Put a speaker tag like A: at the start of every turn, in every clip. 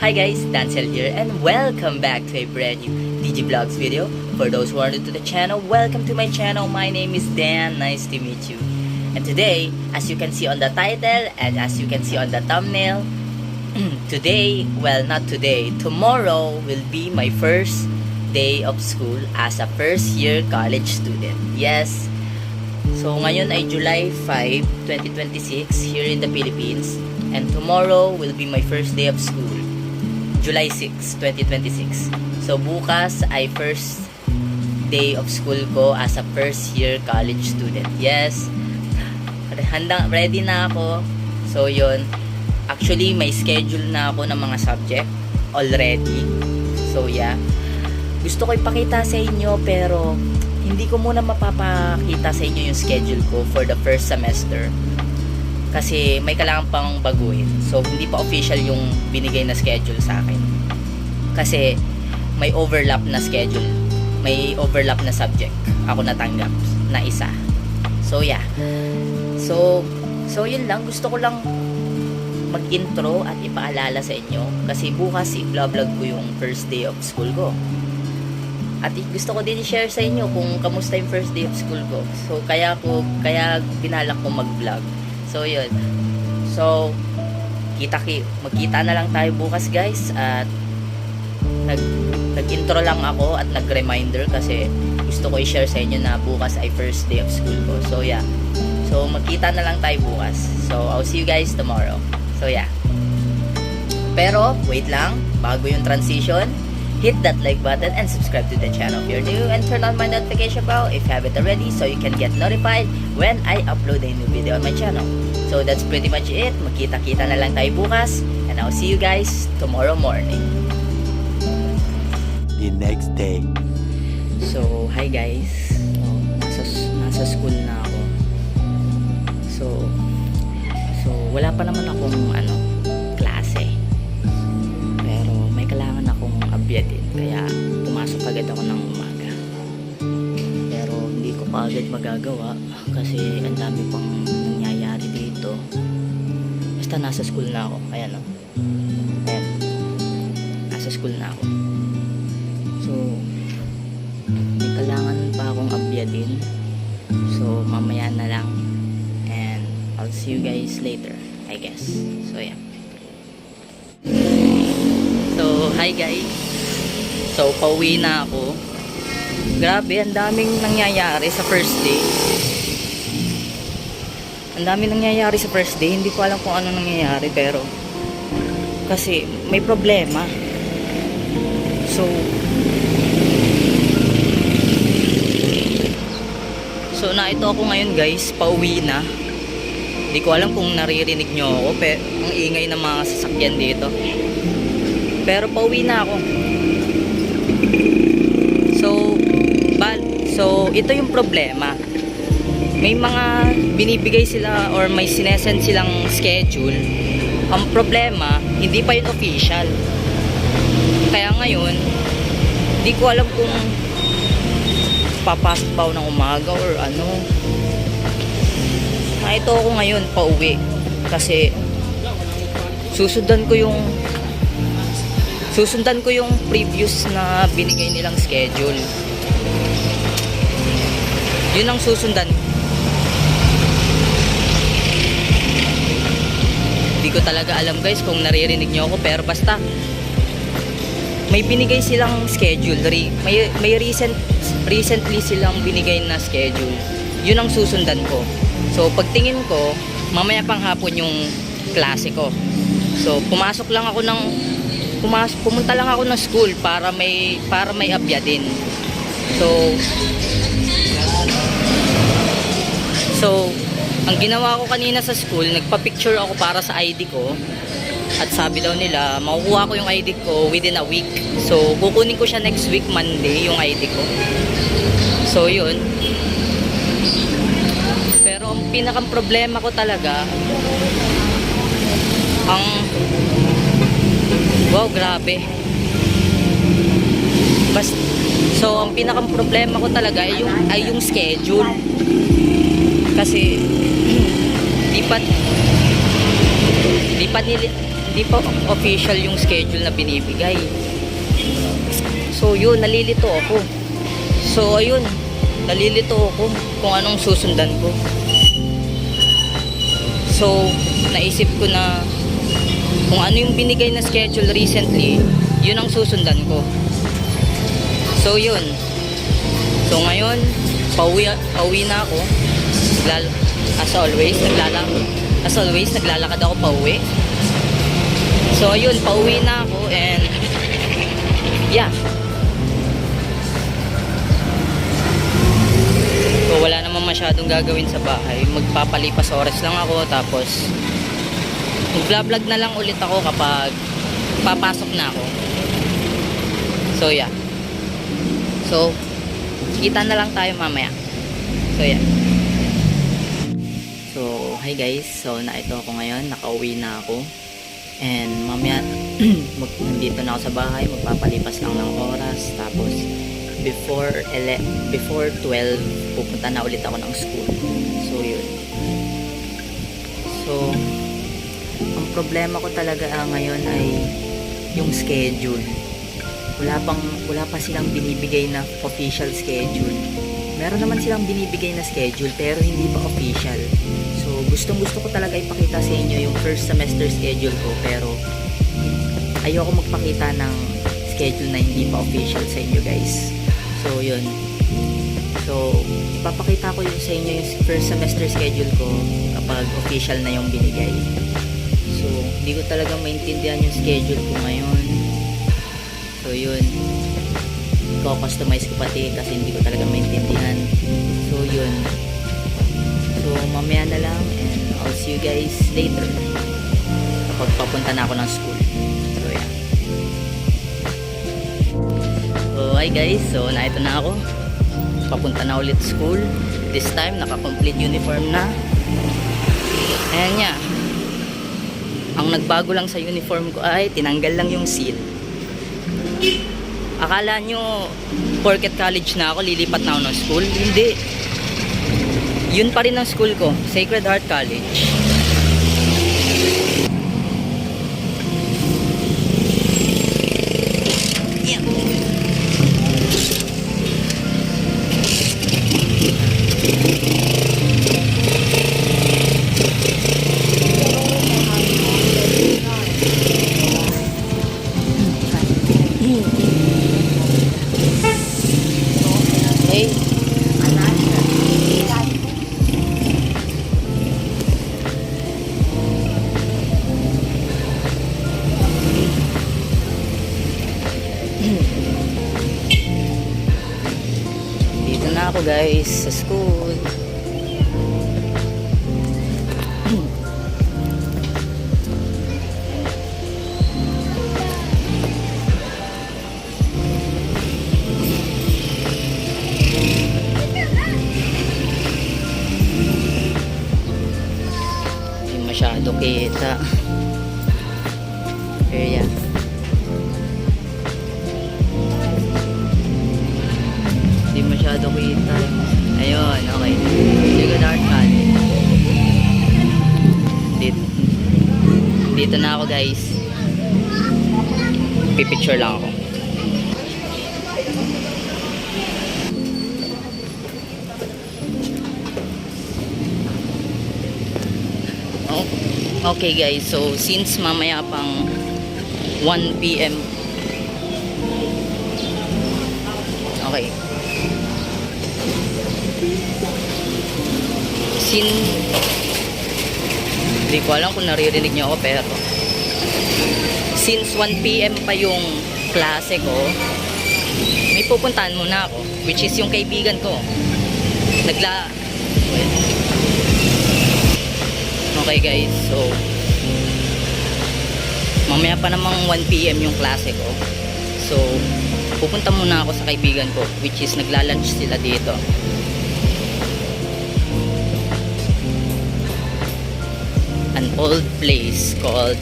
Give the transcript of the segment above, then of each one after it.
A: Hi guys, Dancel here and welcome back to a brand new DG Vlogs video. For those who are new to the channel, welcome to my channel. My name is Dan, nice to meet you. And today, as you can see on the title and as you can see on the thumbnail, tomorrow will be my first day of school as a first year college student. Yes, so ngayon ay July 5, 2026 here in the Philippines. And tomorrow will be my first day of school, July 6, 2026. So bukas ay first day of school ko as a first year college student. Yes, ready na ako. So yun, actually may schedule na ako ng mga subject already. So yeah, gusto ko ipakita sa inyo pero hindi ko muna mapapakita sa inyo yung schedule ko for the first semester kasi may kailangan pang baguhin. So hindi pa official yung binigay na schedule sa akin kasi may overlap na schedule, may overlap na subject ako natanggap na isa. So yeah, so yun lang, gusto ko lang mag-intro at ipaalala sa inyo kasi bukas i-vlog ko yung first day of school ko. At gusto ko din i-share sa inyo kung kamusta yung first day of school ko. So kaya binalak ko mag-vlog. So yun. So magkita na lang tayo bukas guys. At nag-intro lang ako at nag-reminder kasi gusto ko i-share sa inyo na bukas ay first day of school ko. So yeah. So magkita na lang tayo bukas. So I'll see you guys tomorrow. So yeah. Pero wait lang, bago yung transition, hit that like button and subscribe to the channel if you're new and turn on my notification bell if you haven't already so you can get notified when I upload a new video on my channel. So that's pretty much it. Magkita-kita na lang tayo bukas and I'll see you guys tomorrow morning.
B: The next day.
A: So hi guys. Nasa school na ako. So wala pa naman akong klase. Pero may kailangan akong abyatin kaya pumasok agad ako ng umaga. Pero hindi ko pa agad magagawa kasi ang dami pang nangyayari dito. Basta nasa school na ako. Ayan o. Ayan. Nasa school na ako. So may kailangan pa akong abyatin. So mamaya na lang. And I'll see you guys later, I guess. So yeah. So hi guys. So pauwi na ako. Grabe, ang daming nangyayari sa first day. Ang daming nangyayari sa first day. Hindi ko alam kung ano nangyayari pero kasi may problema. So ito ako ngayon guys, pauwi na. Hindi ko alam kung naririnig nyo ako, pero ang ingay ng mga sasakyan dito. Pero pauwi na ako. So ito yung problema. May mga binibigay sila or may sinesend silang schedule. Ang problema, hindi pa yun official. Kaya ngayon, hindi ko alam kung papasok ba ako ng umaga or ano. Ito ako ngayon pauwi kasi susundan ko yung previous na binigay nilang schedule. Yun ang susundan. Hindi ko talaga alam guys kung naririnig nyo ako pero basta may binigay silang schedule. May recently silang binigay na schedule. Yun ang susundan ko. So pagtingin ko, mamaya pang hapon yung klase ko. So pumunta lang ako ng school para may abyatin. So ang ginawa ko kanina sa school, nagpa-picture ako para sa ID ko. At sabi daw nila, makukuha ko yung ID ko within a week. So kukunin ko siya next week Monday yung ID ko. So yun. Pero ang pinakang problema ko talaga wow, grabe. So ang pinakang problema ko talaga ay yung schedule. Kasi di pa hindi pa official yung schedule na binibigay. So yun, nalilito ako. So ayun, nalilito ako kung anong susundan ko. So naisip ko na kung ano yung binigay na schedule recently, yun ang susundan ko. So yun. So ngayon, pauwi na ako. As always, naglalakad ako pauwi. So ayun, pauwi na ako and yeah. So wala namang masyadong gagawin sa bahay. Magpapalipas oras lang ako, tapos mag-vlog na lang ulit ako kapag papasok na ako. So yeah. So kita na lang tayo mamaya. So yeah. So hi guys, so ito ako ngayon, nakauwi na ako. And mamaya nandito na ako sa bahay, magpapalipas lang ng oras, tapos before 12 pupunta na ulit ako ng school. So yun. So ang problema ko talaga ngayon ay yung schedule. Wala pa silang binibigay na official schedule. Meron naman silang binibigay na schedule pero hindi pa official. So gusto ko talaga ipakita sa inyo yung first semester schedule ko, pero ayoko magpakita ng schedule na hindi pa official sa inyo guys. So yun. So ipapakita ko yun sa inyo yung first semester schedule ko kapag official na yung binigay. So hindi ko talaga maintindihan yung schedule ko ngayon. So yun, customize ko pati kasi hindi ko talaga maintindihan. So yun. So mamaya na lang and I'll see you guys later kapag papunta na ako ng school. So yeah. So hi guys, so ito na ako. Papunta na ulit school. This time naka-complete uniform na. Ayan niya. Ang nagbago lang sa uniform ko ay tinanggal lang yung seal. Akala nyo porket college na ako, lilipat na ako ng school? Hindi. Yun pa rin ang school ko, Sacred Heart College. Yeah. Dito na ako guys sa school. Hindi masyado kita. Pero yeah. Hindi masyado kita. Ayun, okay. Sacred Heart College. Dito na ako guys. Pipicture lang ako. Okay guys, so since mamaya pang 1 PM. Okay. Hindi ko alam kung naririnig nyo ako, pero since 1 PM pa yung klase ko, may pupuntahan muna ako, which is yung kaibigan ko. Okay guys, so mamaya pa namang 1 PM yung klase ko. So pupunta muna ako sa kaibigan ko, which is nagla-lunch sila dito. An old place called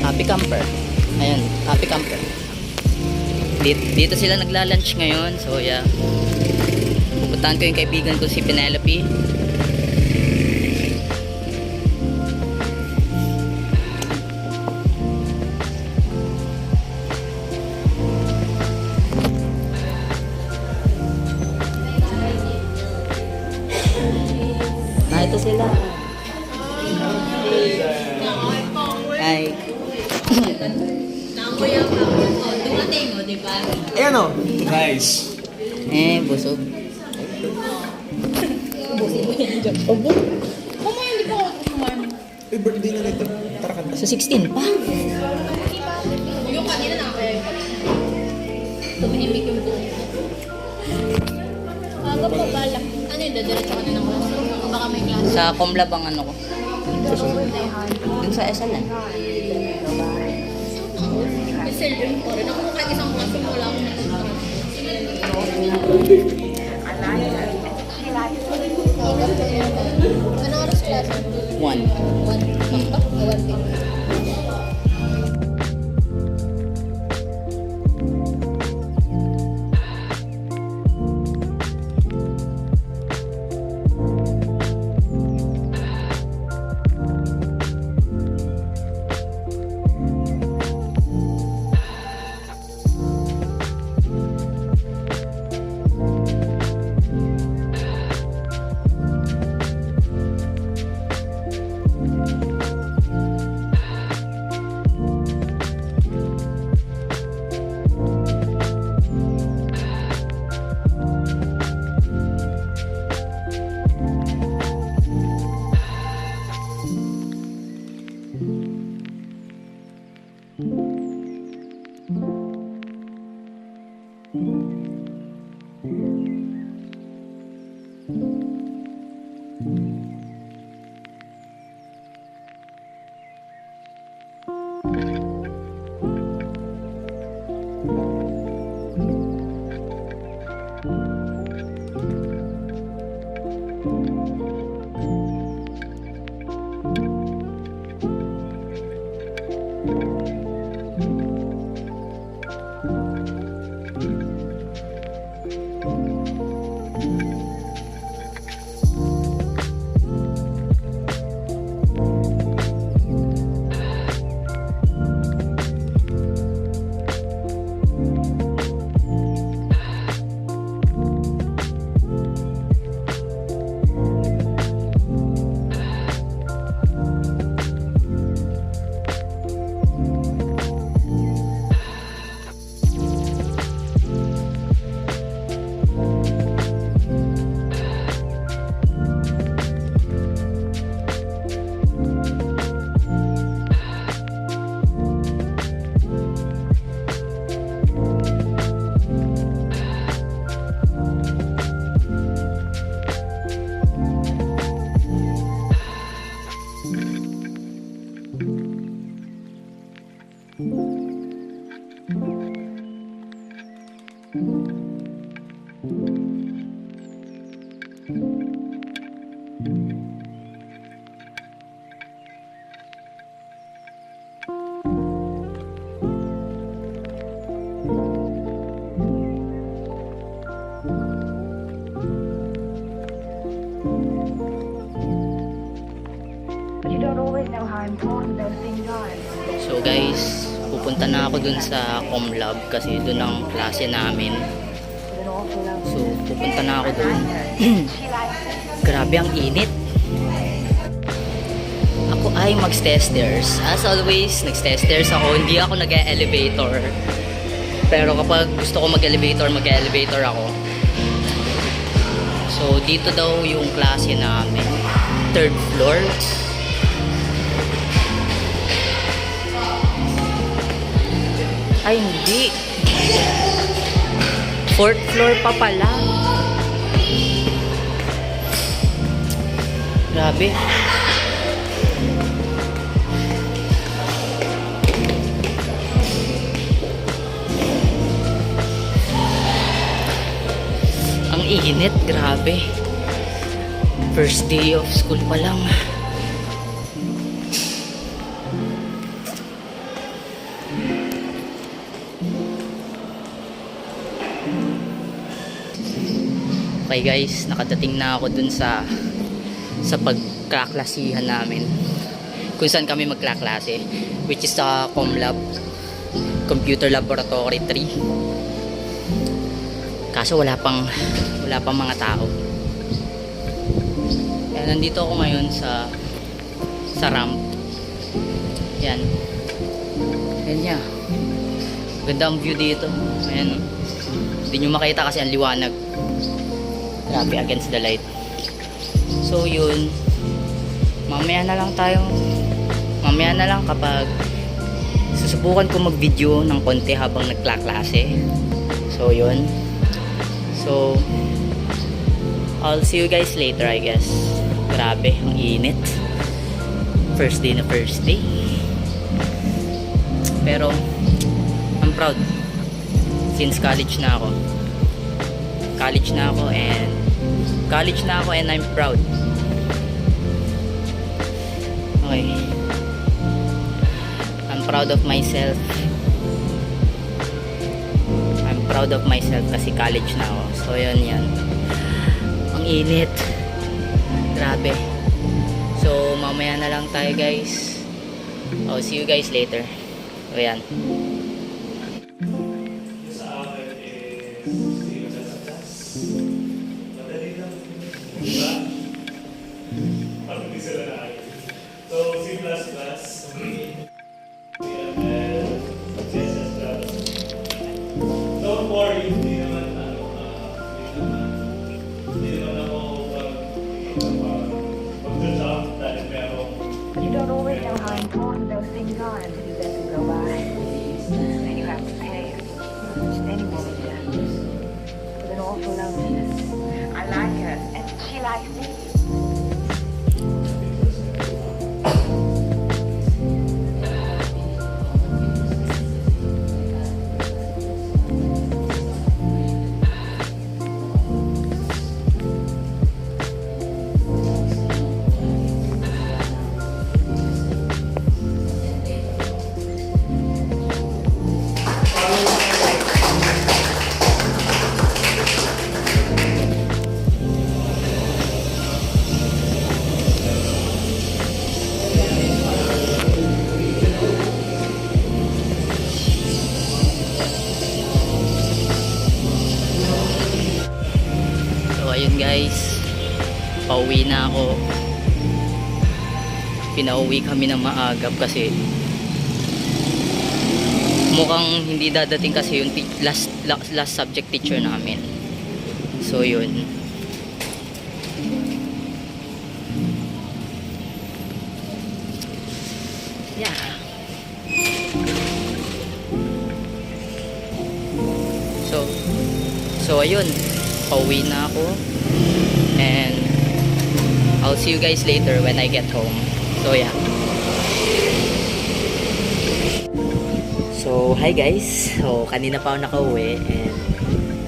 A: Happy Camper. Ayan, Happy Camper. Dito sila nagla-lunch ngayon. So yeah, pupuntahan ko yung kaibigan ko si Penelope. sila. Ay.
B: Dumating mo, di ba?
C: Ayan o. Nice.
A: Busog.
B: Obo. Mamaya hindi pa ako kumain.
C: Uy, birthday na nito. Tara kanta.
A: Sa 16 pa.
B: Yung kanina nakakaya. Tumihimik yung buhok ko. Aga pa balak. Ano yun, dadiretso ka na ng class? O baka may class?
A: Sa Comlab ang ano ko. Dun sa SNN.
B: May cellphone ko rin. Ako kahit isang class yung wala akong nakuha. Ano oras class?
A: 1.
B: 1.
D: But you don't always know how important those things are.
A: So guys, pupunta na ako dun sa Comlab kasi dun ang klase namin.
D: With an awful lot.
A: So pupunta na ako dun. Grabe ang init. Ako ay mag-stairs. As always, nag-stairs ako. Hindi ako nag-elevator. Pero kapag gusto ko mag-elevator ako. So dito daw yung klase namin. 3rd floor. Ay, hindi. 4th floor pa pala. Grabe. Ang init, grabe. First day of school pa lang. Okay guys, nakadating na ako dun sa pagkaklasihan namin. Kung saan kami magkaklase, which is sa Comlab, Computer Laboratory 3. Kaso wala pang mga tao. Kaya Nandito ako ngayon sa ramp. Yan. Yan niya. Ganda ang view dito. Ayan. Hindi nyo makita kasi ang liwanag. Grabe against the light. So yun. Mamaya na lang kapag susubukan ko mag-video ng konti habang nagklaklase. So yun. So I'll see you guys later, I guess. Grabe, ang init. First day. Pero I'm proud. Since college na ako and I'm proud. Okay. I'm proud of myself. Kasi college na ako. So yun. Ang init. Grabe. So mamaya na lang tayo, guys. I'll see you guys later. So yan.
E: So, C++, don't worry, hindi naman ako mag-job dahil merong
D: You don't always know how important those things are until you let them go by. And you have to pay it. Any woman does. With an awful loneliness. I like her, and she likes me.
A: Ayun guys, pauwi na ako. Pinauwi kami ng maagap kasi mukhang hindi dadating kasi yung last subject teacher namin. So yun. Yeah. So ayun, pauwi na ako and I'll see you guys later when I get home. So yeah. So hi guys. So kanina pa ako nakauwi and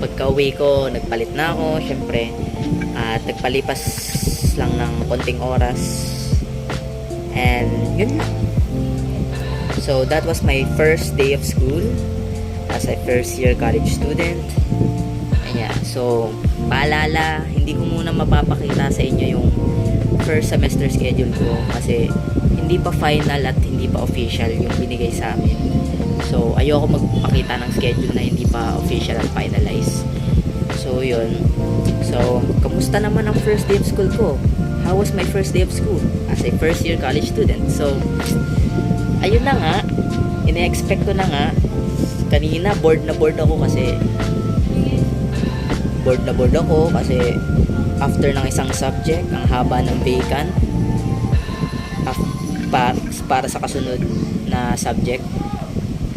A: pagka-uwi ko nagpalit na ako syempre at nagpalipas lang ng konting oras and yun na. So that was my first day of school as a first year college student. Yeah, so paalala, hindi ko muna mapapakita sa inyo yung first semester schedule ko kasi hindi pa final at hindi pa official yung binigay sa amin. So ayoko magpakita ng schedule na hindi pa official at finalized. So yun. So kamusta naman ang first day of school ko? How was my first day of school as a first year college student? So ayun na nga, ina-expect ko na nga. Kanina bored ako kasi after ng isang subject ang haba ng vacant para sa kasunod na subject.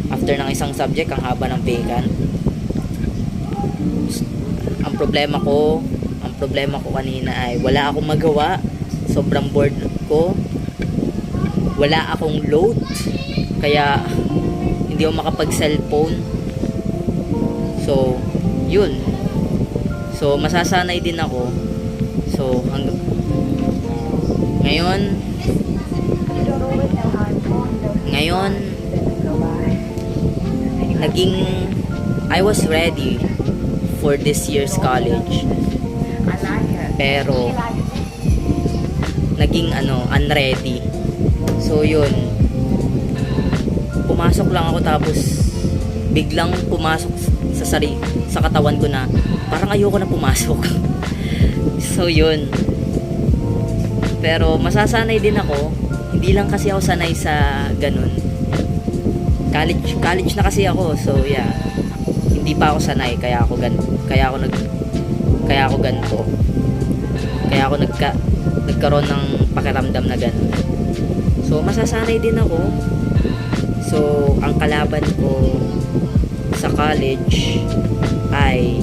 A: After ng isang subject ang haba ng vacant. Ang problema ko kanina ay wala akong magawa. Sobrang bored ko. Wala akong load kaya hindi ako makapag-cellphone. So yun. So masasanay din ako. So ngayon I was ready for this year's college. Pero naging unready. So yun. Pumasok lang ako tapos biglang pumasok sa katawan ko na parang ayoko na pumasok. So yun. Pero masasanay din ako. Hindi lang kasi ako sanay sa ganun. College na kasi ako. So yeah. Hindi pa ako sanay kaya ako ganito. Kaya ako nagkaroon ng pakiramdam na ganun. So masasanay din ako. So ang kalaban ko sa college ay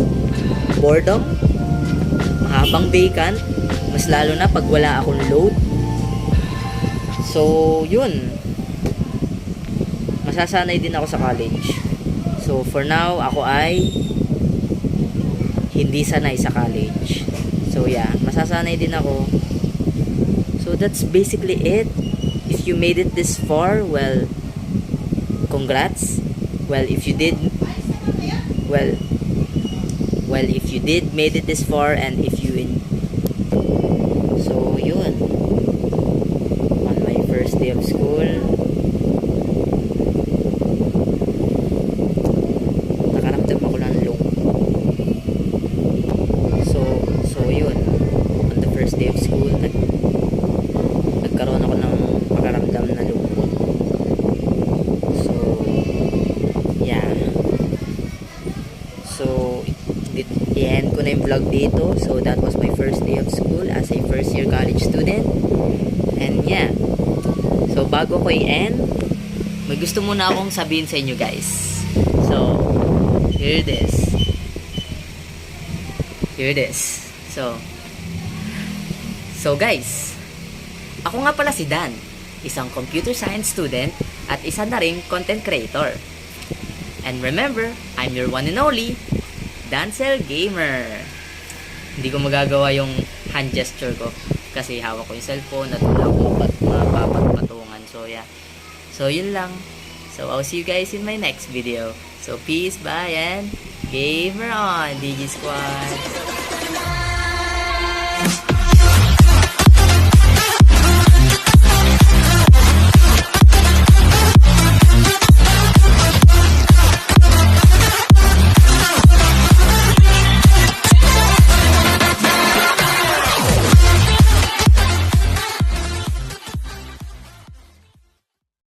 A: boredom, mahabang vacant, mas lalo na pag wala akong load. So yun, masasanay din ako sa college. So for now, ako ay hindi sanay sa college. So yeah, masasanay din ako. So that's basically it. If you made it this far, well, congrats. Well, if you did made it this far, and if you so yun, on my first day of school, nakaramdam ako ng so yun, on the first day of school, nagkaroon ako ng pakaramdam na lungkot. So yeah, so i-end ko na yung vlog dito. So that was my first day of school as a first year college student. And yeah, so bago ko i-end, may gusto muna akong sabihin sa inyo guys. So here it is. So guys, ako nga pala si Dan, isang computer science student at isa na ring content creator. And remember, I'm your one and only Dancel Gamer. Hindi ko magagawa yung hand gesture ko kasi hawak ko yung cellphone at wala akong mapapagpatungan. So yeah, so yun lang. So I'll see you guys in my next video. So peace, bye, and gamer on, DG Squad.